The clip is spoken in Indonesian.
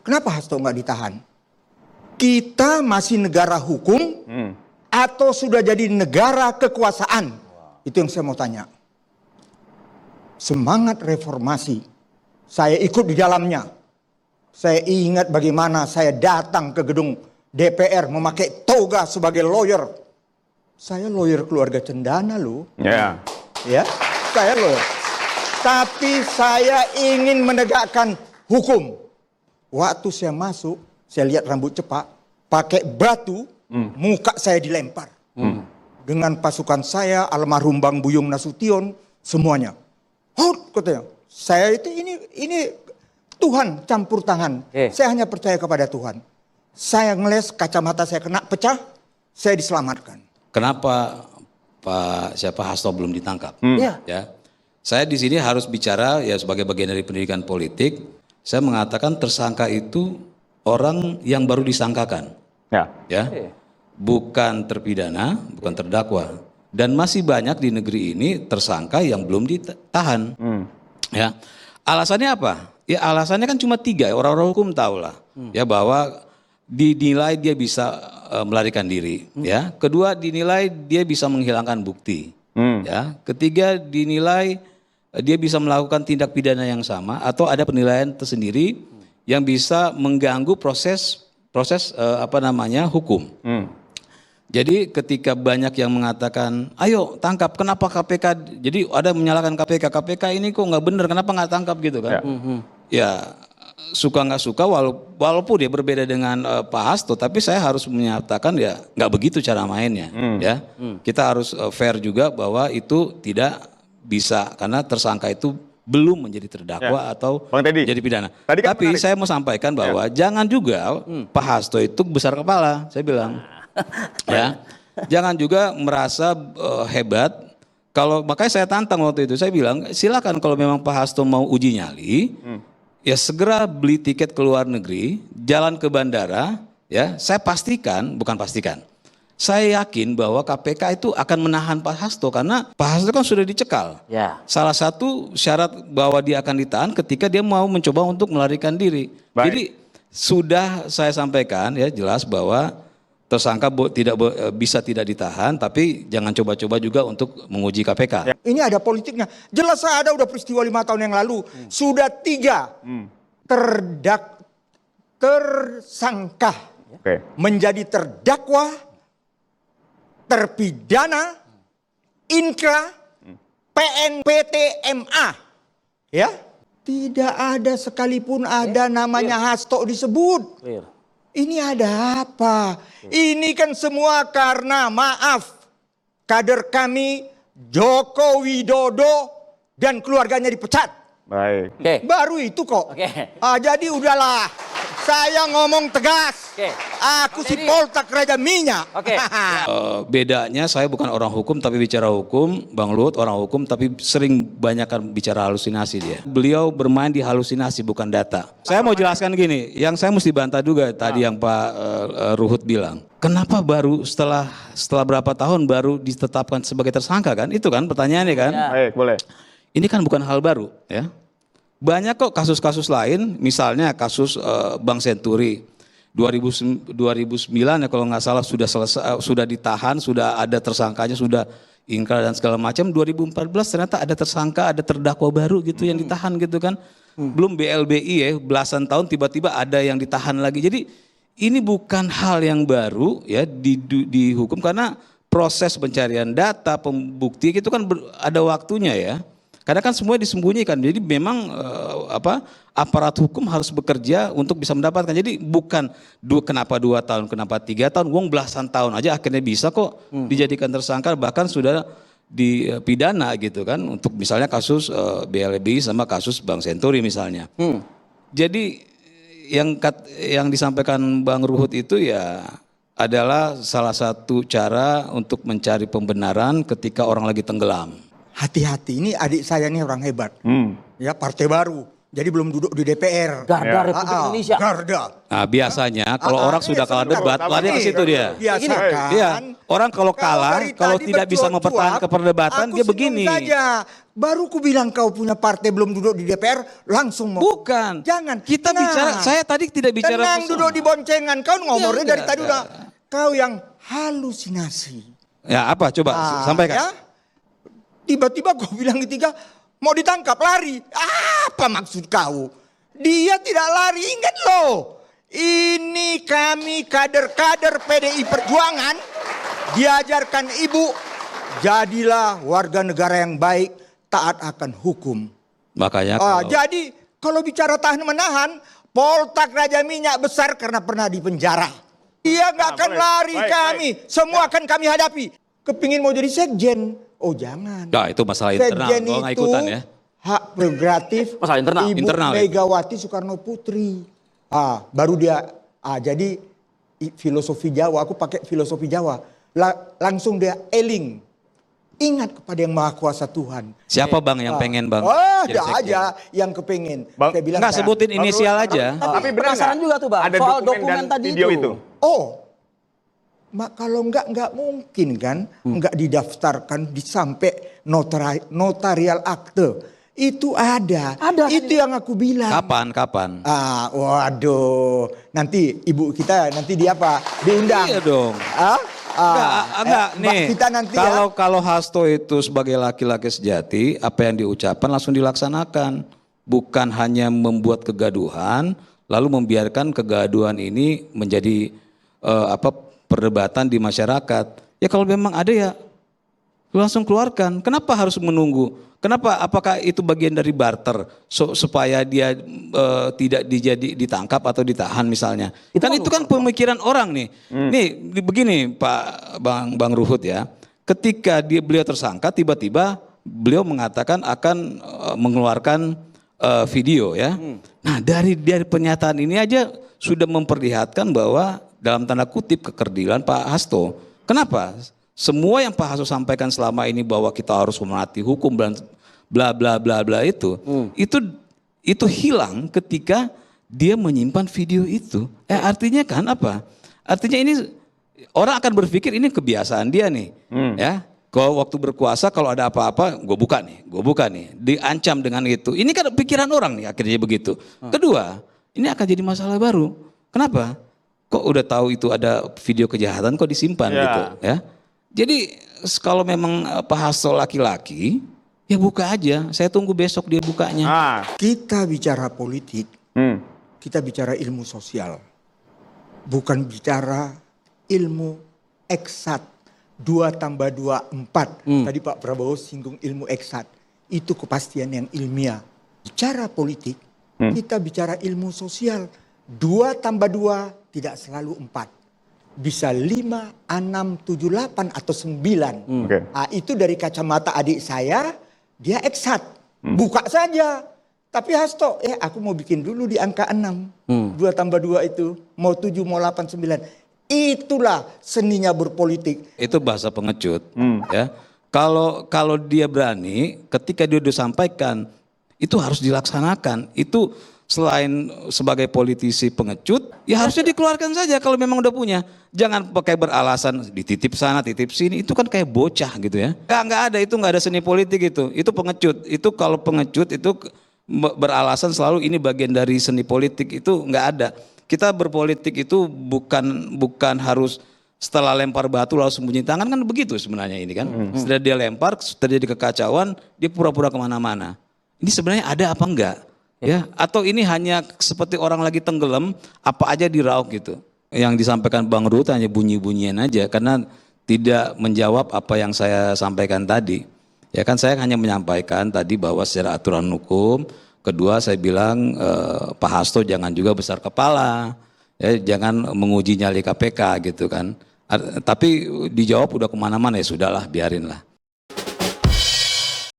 kenapa Hasto nggak ditahan? Kita masih negara hukum atau sudah jadi negara kekuasaan? Itu yang saya mau tanya. Semangat reformasi, saya ikut di dalamnya. Saya ingat bagaimana saya datang ke gedung DPR memakai toga sebagai lawyer. Saya lawyer keluarga cendana loh. Ya. Ya, saya lawyer. Tapi saya ingin menegakkan hukum. Waktu saya masuk, saya lihat rambut cepak, pakai batu, muka saya dilempar. Dengan pasukan saya, almarhum Bang Buyung Nasution, semuanya. Hot, katanya. Saya itu ini Tuhan campur tangan. Saya hanya percaya kepada Tuhan. Saya ngeles, kacamata saya kena pecah, saya diselamatkan. Kenapa Pak Hasto belum ditangkap? Ya. Saya di sini harus bicara ya sebagai bagian dari pendidikan politik. Saya mengatakan tersangka itu orang yang baru disangkakan. Ya. Bukan terpidana, bukan terdakwa. Dan masih banyak di negeri ini tersangka yang belum ditahan. Ya. Alasannya apa? Ya alasannya kan cuma 3, orang-orang hukum tahulah. Ya bahwa dinilai dia bisa melarikan diri. Ya. Kedua dinilai dia bisa menghilangkan bukti. Ya. Ketiga dinilai dia bisa melakukan tindak pidana yang sama atau ada penilaian tersendiri yang bisa mengganggu proses hukum. Jadi ketika banyak yang mengatakan, ayo tangkap, kenapa KPK? Jadi ada menyalahkan KPK, KPK ini kok nggak bener, kenapa nggak tangkap gitu kan? Ya suka nggak suka, walaupun dia berbeda dengan Pak Hasto, tapi saya harus menyatakan ya nggak begitu cara mainnya. Ya kita harus fair juga bahwa itu tidak bisa karena tersangka itu belum menjadi terdakwa atau jadi pidana. Tapi saya mau sampaikan bahwa jangan juga Pak Hasto itu besar kepala, saya bilang. Ya, jangan juga merasa hebat. Kalau makanya saya tantang waktu itu, saya bilang silakan kalau memang Pak Hasto mau uji nyali, ya segera beli tiket ke luar negeri, jalan ke bandara. Ya, saya saya yakin bahwa KPK itu akan menahan Pak Hasto karena Pak Hasto kan sudah dicekal. Salah satu syarat bahwa dia akan ditahan ketika dia mau mencoba untuk melarikan diri. Jadi sudah saya sampaikan ya jelas bahwa tersangka bisa tidak ditahan, tapi jangan coba-coba juga untuk menguji KPK. Ini ada politiknya. Jelas ada udah peristiwa 5 tahun yang lalu. Sudah 3 tersangka menjadi terdakwa, terpidana, inkra, PNPT, MA. Ya, tidak ada sekalipun ada namanya Hasto disebut. Ini ada apa? Ini kan semua karena maaf kader kami Joko Widodo dan keluarganya dipecat. Baru itu kok. Jadi udahlah. Saya ngomong tegas. Aku si Poltak Raja Minyak. Bedanya saya bukan orang hukum tapi bicara hukum. Bang Luhut orang hukum tapi sering banyakkan bicara halusinasi dia. Beliau bermain di halusinasi bukan data. Saya mau jelaskan gini. Yang saya mesti bantah juga tadi yang Pak Ruhut bilang. Kenapa baru setelah berapa tahun baru ditetapkan sebagai tersangka kan? Itu kan pertanyaannya kan? Baik, boleh. Ini kan bukan hal baru ya. Banyak kok kasus-kasus lain, misalnya kasus Bank Senturi 2009 ya kalau nggak salah sudah selesai, sudah ditahan, sudah ada tersangkanya, sudah ingkar dan segala macam. 2014 ternyata ada tersangka, ada terdakwa baru gitu yang ditahan gitu kan. Belum BLBI ya, belasan tahun tiba-tiba ada yang ditahan lagi. Jadi ini bukan hal yang baru ya di hukum karena proses pencarian data, pembukti itu kan ada waktunya ya. Karena kan semua disembunyikan, jadi memang aparat hukum harus bekerja untuk bisa mendapatkan. Jadi bukan kenapa 2 tahun, kenapa 3 tahun, wong belasan tahun aja akhirnya bisa kok dijadikan tersangka, bahkan sudah dipidana gitu kan untuk misalnya kasus BLBI sama kasus Bank Senturi misalnya. Jadi yang disampaikan Bang Ruhut itu ya adalah salah satu cara untuk mencari pembenaran ketika orang lagi tenggelam. Hati-hati, ini adik saya ini orang hebat. Ya, partai baru. Jadi belum duduk di DPR. Garda Republik Indonesia. Garda. Nah, biasanya kalau orang sudah kalah debat, lari ke situ dia. Biasakan. Iya, orang kalau kalah, dari kalau tadi tidak bisa mempertahankan perdebatan, aku dia senyum begini. saja. Baru ku bilang kau punya partai belum duduk di DPR, langsung mau. Bukan. Jangan. Kita Tenang. bicara, saya tadi tidak bicara Tenang, personal. duduk di boncengan. Kau ngomongnya dari enggak, tadi enggak. udah. Kau yang halusinasi. Ya apa? Coba sampaikan. Ya? Tiba-tiba kau bilang ketiga, mau ditangkap, lari. Apa maksud kau? Dia tidak lari, ingat loh. Ini kami kader-kader PDI Perjuangan diajarkan ibu, jadilah warga negara yang baik, taat akan hukum. Makanya Jadi kalau bicara tahan menahan, Poltak Raja Minyak besar karena pernah di penjara. Dia nggak akan lari kami, semua akan kami hadapi. Kepingin mau jadi sekjen, oh jangan. nah, itu masalah internal, Sekjen kalau nggak itu ikutan ya. hak prerogatif Masalah internal. Ibu Internal ya? Megawati Soekarno Putri. Baru dia, jadi filosofi Jawa, aku pakai filosofi Jawa. Langsung dia eling. Ingat kepada yang maha kuasa Tuhan. Siapa bang yang pengen bang? jadi Ada sekjen? aja yang kepengen. Bang, Saya bilang Nggak saya- sebutin inisial aja. Tapi benar penasaran nggak juga tuh, Bang, ada soal dokumen dokumen dan tadi video itu. itu. Kalau nggak mungkin kan, nggak didaftarkan sampai notarial akte. Itu ada. Ada, Itu yang aku bilang. Kapan? Waduh. Nanti ibu kita nanti di apa? Diundang. Iya dong. Enggak, nih. Kita nanti ya. Kalau Hasto itu sebagai laki-laki sejati, apa yang diucapkan langsung dilaksanakan. Bukan hanya membuat kegaduhan, lalu membiarkan kegaduhan ini menjadi perdebatan di masyarakat. Ya kalau memang ada ya langsung keluarkan. Kenapa harus menunggu? Kenapa? Apakah itu bagian dari barter supaya dia tidak ditangkap atau ditahan misalnya? Itu kan pemikiran orang nih. Nih begini Pak Bang Ruhut ya. Ketika beliau tersangka, tiba-tiba beliau mengatakan akan mengeluarkan video ya. Nah dari pernyataan ini aja sudah memperlihatkan bahwa dalam tanda kutip kekerdilan Pak Hasto. Kenapa? Semua yang Pak Hasto sampaikan selama ini bahwa kita harus menaati hukum dan bla bla bla bla itu hilang ketika dia menyimpan video itu. Artinya kan apa? Artinya ini orang akan berpikir ini kebiasaan dia nih, ya. Kalau waktu berkuasa kalau ada apa-apa gue buka nih, diancam dengan itu. Ini kan pikiran orang nih akhirnya begitu. Kedua, ini akan jadi masalah baru. Kenapa? Kok udah tahu itu ada video kejahatan kok disimpan gitu, ya. Jadi kalau memang Pak Hasto laki-laki, ya buka aja. Saya tunggu besok dia bukanya. Kita bicara politik, kita bicara ilmu sosial. Bukan bicara ilmu eksat. 2 tambah 2, 4. Tadi Pak Prabowo singgung ilmu eksat. Itu kepastian yang ilmiah. Bicara politik, kita bicara ilmu sosial. 2 tambah 2 tidak selalu 4. Bisa 5, 6, 7, 8 atau 9. Itu dari kacamata adik saya, dia eksat. Buka saja. Tapi Hasto, aku mau bikin dulu di angka 6. 2 tambah 2 itu. Mau 7, mau 8, 9. Itulah seninya berpolitik. Itu bahasa pengecut. Ya. Kalau dia berani, ketika dia udah sampaikan, itu harus dilaksanakan. Itu selain sebagai politisi pengecut, ya harusnya dikeluarkan saja kalau memang udah punya. Jangan pakai beralasan dititip sana, titip sini. Itu kan kayak bocah gitu ya. Nggak ada, itu nggak ada seni politik itu. Itu pengecut. Itu kalau pengecut itu beralasan selalu ini bagian dari seni politik, itu nggak ada. Kita berpolitik itu bukan harus setelah lempar batu lalu sembunyi tangan, kan begitu sebenarnya ini kan. Setelah dia lempar, terjadi kekacauan, dia pura-pura kemana-mana. Ini sebenarnya ada apa enggak? Ya, atau ini hanya seperti orang lagi tenggelam, apa aja diraup gitu. Yang disampaikan Bang Ruhut hanya bunyi-bunyian aja, karena tidak menjawab apa yang saya sampaikan tadi. Ya kan saya hanya menyampaikan tadi bahwa secara aturan hukum, kedua saya bilang Pak Hasto jangan juga besar kepala, ya, jangan menguji nyali KPK gitu kan. Tapi dijawab udah kemana-mana, ya sudahlah biarin lah.